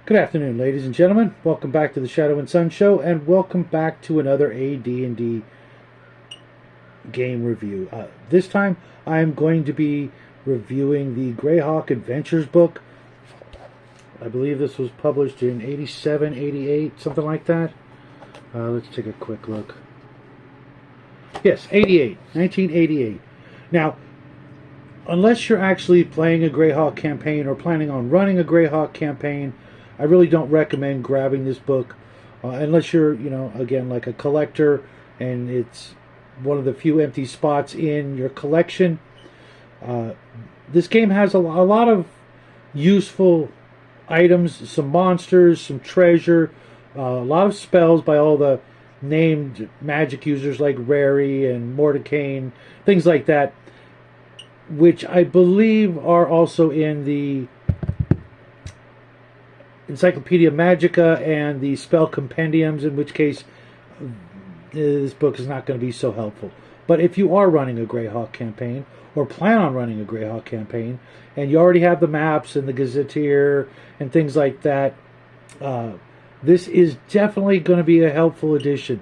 Good afternoon, ladies and gentlemen. Welcome back to the Shadow and Sun Show, and welcome back to another AD&D game review. This time, I'm going to be reviewing the Greyhawk Adventures book. I believe this was published in 87, 88, something like that. Let's take a quick look. Yes, 88, 1988. Now, unless you're actually playing a Greyhawk campaign or planning on running a Greyhawk campaign, I really don't recommend grabbing this book unless you're, again, like a collector and it's one of the few empty spots in your collection. This game has a lot of useful items, some monsters, some treasure, a lot of spells by all the named magic users like Rary and Mordecane, things like that, which I believe are also in the Encyclopedia Magica and the spell compendiums, in which case this book is not going to be so helpful. But if you are running a Greyhawk campaign, or plan on running a Greyhawk campaign, and you already have the maps and the gazetteer and things like that, this is definitely going to be a helpful addition.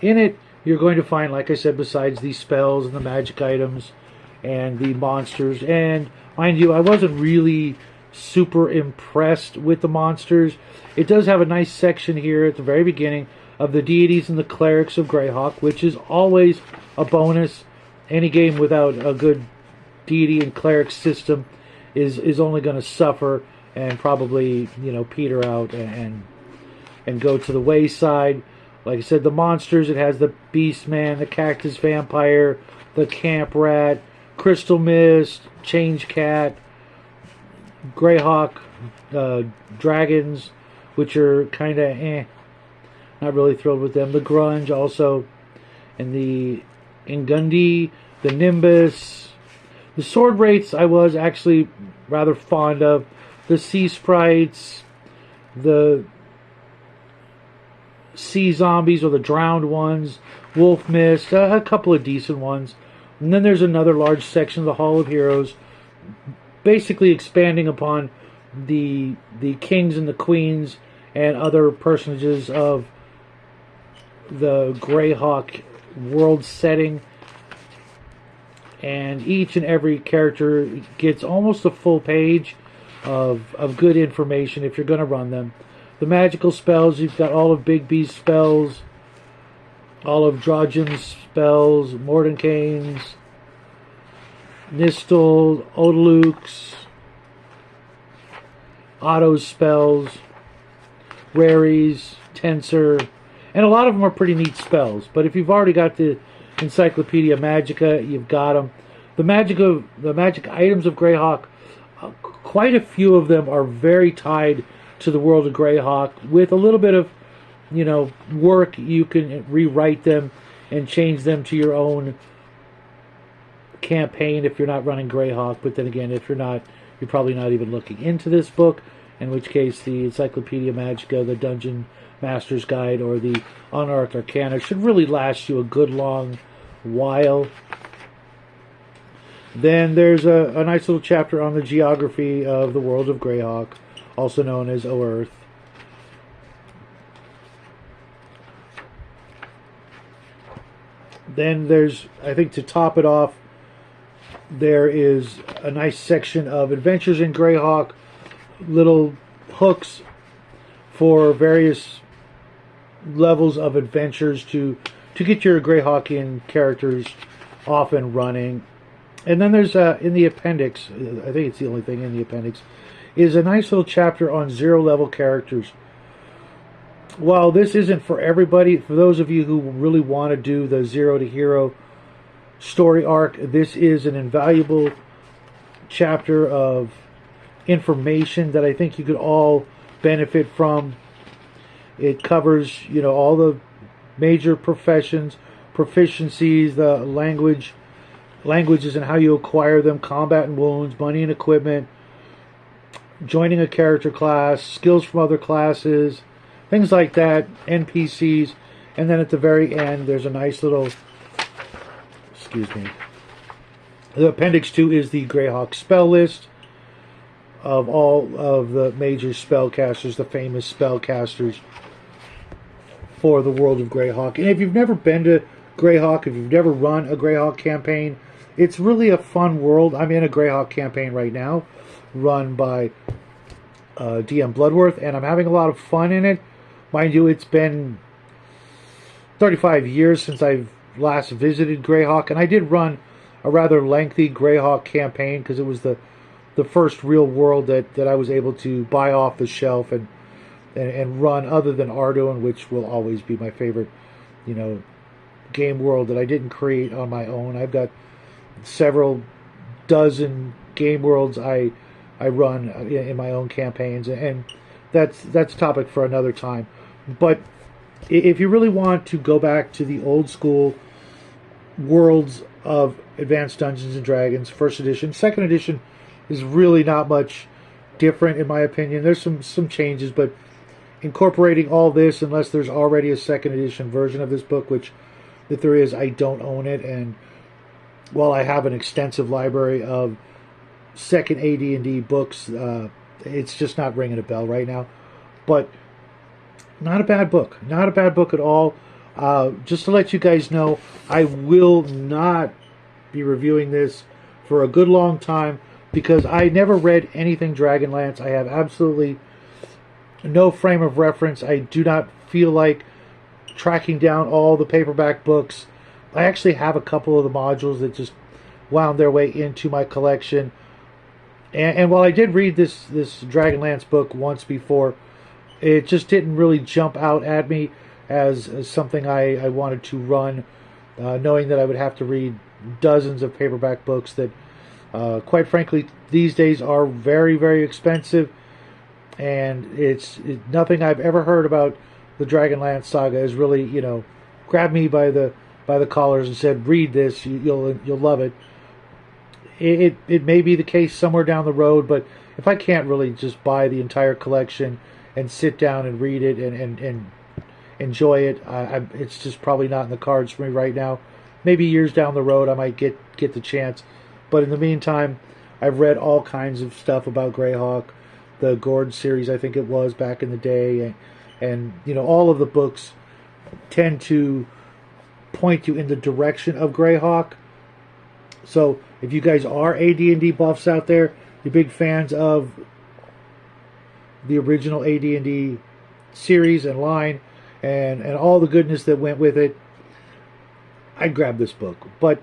In it, you're going to find, like I said, besides these spells and the magic items and the monsters, and mind you, I wasn't really super impressed with the monsters. It does have a nice section here at the very beginning of the deities and the clerics of Greyhawk, which is always a bonus. Any game without a good deity and cleric system is only going to suffer and probably peter out and go to the wayside. Like I said, the monsters, it has the beast man, the cactus vampire, the camp rat, crystal mist, change cat, Greyhawk dragons, which are kind of not really thrilled with them. The grunge also, and the Ingundi, the Nimbus, the sword wraiths I was actually rather fond of, the sea sprites, the sea zombies or the drowned ones, wolf mist, a couple of decent ones. And then there's another large section of the Hall of Heroes, basically expanding upon the kings and the queens and other personages of the Greyhawk world setting. And each and every character gets almost a full page of good information if you're going to run them. The magical spells, you've got all of Big B's spells, all of Drogen's spells, Mordenkainen's, Nistel, Odaluk's, Otto's spells, Rary's, Tensor, and a lot of them are pretty neat spells. But if you've already got the Encyclopedia Magica, you've got them. The magic items of Greyhawk, quite a few of them are very tied to the world of Greyhawk. With a little bit of, work, you can rewrite them and change them to your own campaign if you're not running Greyhawk. But then again, if you're not, you're probably not even looking into this book, in which case the Encyclopedia Magica, the Dungeon Master's Guide, or the Unearthed Arcana should really last you a good long while. Then there's a nice little chapter on the geography of the world of Greyhawk, also known as Earth. Then there's, I think to top it off, there is a nice section of Adventures in Greyhawk, little hooks for various levels of adventures to get your Greyhawkian characters off and running. And then there's in the appendix, I think it's the only thing in the appendix, is a nice little chapter on zero level characters. While this isn't for everybody, for those of you who really want to do the zero to hero story arc, this is an invaluable chapter of information that I think you could all benefit from. It covers, all the major professions, proficiencies, the languages and how you acquire them, combat and wounds, money and equipment, joining a character class, skills from other classes, things like that, NPCs. And then at the very end, there's a nice little, the appendix 2 is the Greyhawk spell list. of all of the major spellcasters, the famous spellcasters for the world of Greyhawk. And if you've never been to Greyhawk, if you've never run a Greyhawk campaign, it's really a fun world. I'm in a Greyhawk campaign right now, run by DM Bloodworth, and I'm having a lot of fun in it. Mind you, it's been 35 years since I've last visited Greyhawk, and I did run a rather lengthy Greyhawk campaign because it was the first real world that I was able to buy off the shelf and run, other than Ardoin, which will always be my favorite, game world that I didn't create on my own. I've got several dozen game worlds I run in my own campaigns, and that's a topic for another time. But if you really want to go back to the old school worlds of Advanced Dungeons and Dragons, first edition, second edition is really not much different in my opinion. There's some changes, but incorporating all this, unless there's already a second edition version of this book, which if there is, I don't own it. And while I have an extensive library of second AD&D books, it's just not ringing a bell right now. But not a bad book. Not a bad book at all. Just to let you guys know, I will not be reviewing this for a good long time because I never read anything Dragonlance. I have absolutely no frame of reference. I do not feel like tracking down all the paperback books. I actually have a couple of the modules that just wound their way into my collection. And while I did read this Dragonlance book once before, it just didn't really jump out at me as something I wanted to run, knowing that I would have to read dozens of paperback books that, quite frankly, these days are very, very expensive. And it's nothing I've ever heard about the Dragonlance saga has really, grabbed me by the collars and said, "Read this, you'll love it." It may be the case somewhere down the road, but if I can't really just buy the entire collection and sit down and read it and enjoy it, it's just probably not in the cards for me right now. Maybe years down the road I might get the chance, but in the meantime, I've read all kinds of stuff about Greyhawk, the Gord series, I think it was back in the day, and all of the books tend to point you in the direction of Greyhawk. So if you guys are AD&D buffs out there, you're big fans of the original AD&D series and line and all the goodness that went with it, I'd grab this book. But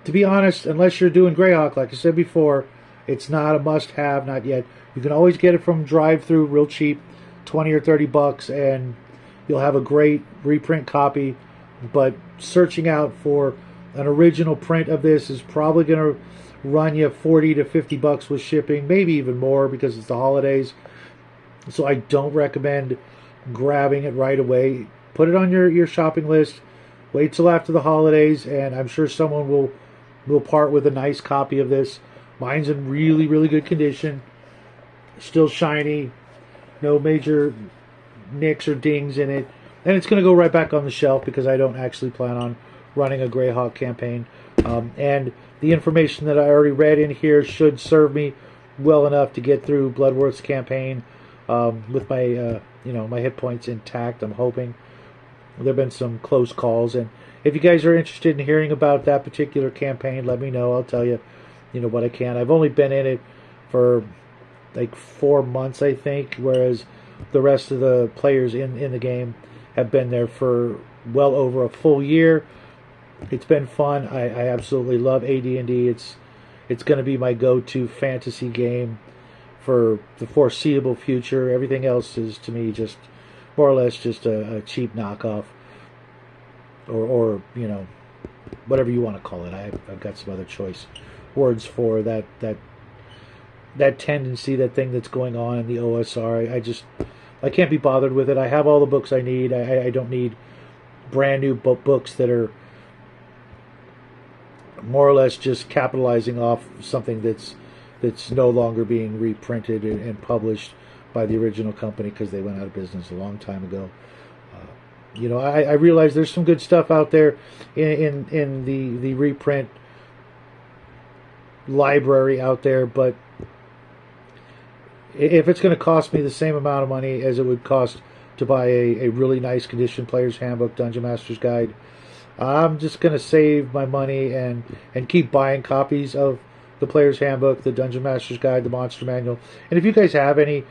to be honest, unless you're doing Greyhawk, like I said before, it's not a must-have, not yet. You can always get it from drive-through real cheap, 20 or 30 bucks, and you'll have a great reprint copy. But searching out for an original print of this is probably going to run you 40 to 50 bucks with shipping, maybe even more because it's the holidays. So I don't recommend grabbing it right away. Put it on your shopping list. Wait till after the holidays, and I'm sure someone will part with a nice copy of this. Mine's in really, really good condition. Still shiny. No major nicks or dings in it. And it's going to go right back on the shelf because I don't actually plan on running a Greyhawk campaign. And the information that I already read in here should serve me well enough to get through Bloodworth's campaign with my my hit points intact, I'm hoping. There have been some close calls, and if you guys are interested in hearing about that particular campaign, let me know. I'll tell you, what I can. I've only been in it for like 4 months, I think, whereas the rest of the players in the game have been there for well over a full year. It's been fun. I absolutely love AD&D. It's going to be my go-to fantasy game for the foreseeable future. Everything else is, to me, just more or less just a cheap knockoff, or whatever you want to call it. I've got some other choice words for that tendency, that thing that's going on in the OSR. I can't be bothered with it. I have all the books I need. I don't need brand new books that are more or less just capitalizing off something that's no longer being reprinted and published by the original company because they went out of business a long time ago. I realize there's some good stuff out there in the reprint library out there, but if it's going to cost me the same amount of money as it would cost to buy a really nice condition Player's Handbook, Dungeon Master's Guide, I'm just going to save my money and keep buying copies of the Player's Handbook, the Dungeon Master's Guide, the Monster Manual. And if you guys have any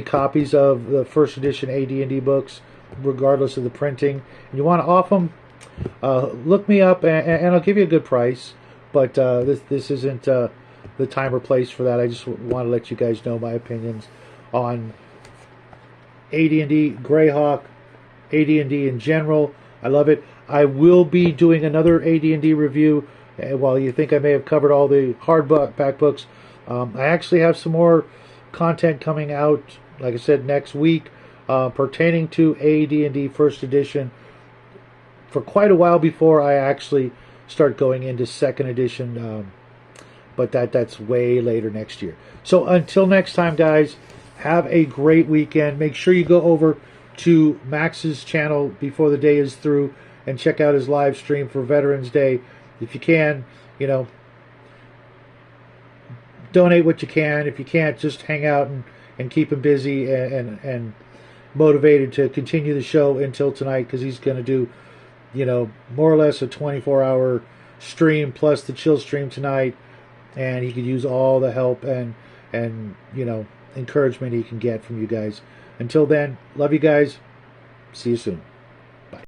copies of the first edition AD&D books, regardless of the printing, and you want to off them, look me up and I'll give you a good price. But this isn't the time or place for that. I just want to let you guys know my opinions on AD&D, Greyhawk, AD&D in general. I love it. I will be doing another AD&D review. While you think I may have covered all the hardback books, I actually have some more content coming out, like I said, next week, pertaining to AD&D First Edition for quite a while before I actually start going into Second Edition, but that's way later next year. So until next time, guys, have a great weekend. Make sure you go over to Max's channel before the day is through and check out his live stream for Veterans Day. If you can, donate what you can. If you can't, just hang out and keep him busy and motivated to continue the show until tonight, because he's going to do, more or less a 24-hour stream plus the chill stream tonight, and he could use all the help and encouragement he can get from you guys. Until then, love you guys. See you soon.